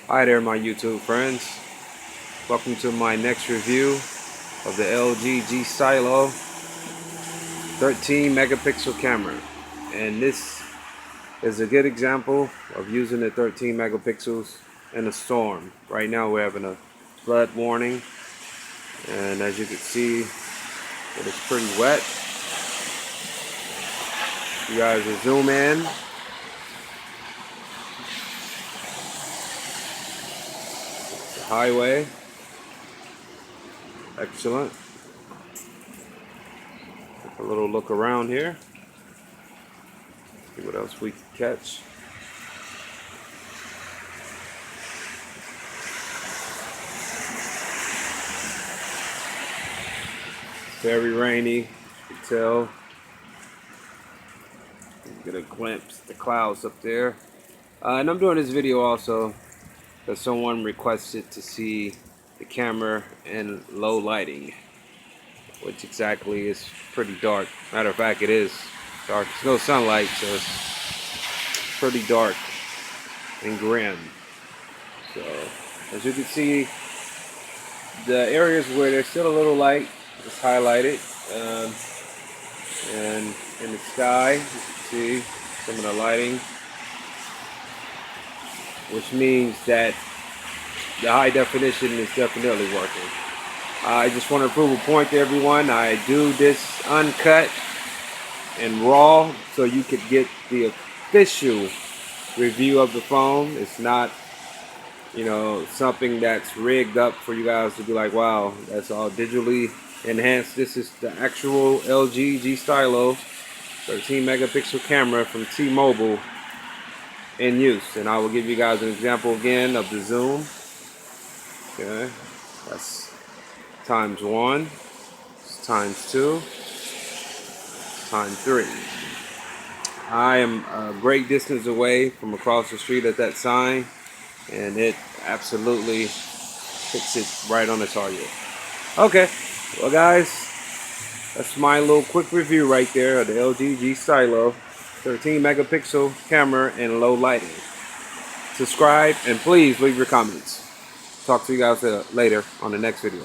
Hi there, my YouTube friends. Welcome to my next review of the LG G Stylo 13 megapixel camera. And this is a good example of using the 13 megapixels in a storm. Right now we're having a flood warning, and as you can see, it is pretty wet. You guys will zoom in. The highway. Excellent. Take a little look around here. See what else we can catch. Very rainy, you can tell. Get a glimpse of the clouds up there. And I'm doing this video also because someone requested to see the camera in low lighting, which exactly is pretty dark. Matter of fact, it is dark. There's no sunlight, so it's pretty dark and grim. So as you can see, the areas where there's still a little light is highlighted. And in the sky, you can see some of the lighting, which means that the high definition is definitely working. I just want to prove a point to everyone. I do this uncut and raw so you could get the official review of the phone. It's not, something that's rigged up for you guys to be like, wow, that's all digitally enhanced. This is the actual LG G Stylo 13 megapixel camera from T-Mobile in use. And I will give you guys an example again of the zoom. Okay, that's ×1, ×2, ×3. I am a great distance away from across the street at that sign, and it absolutely hits it right on the target. Okay, well guys, that's my little quick review right there of the LG G Stylo 13 megapixel camera in low lighting. Subscribe and please leave your comments. Talk to you guys later on the next video.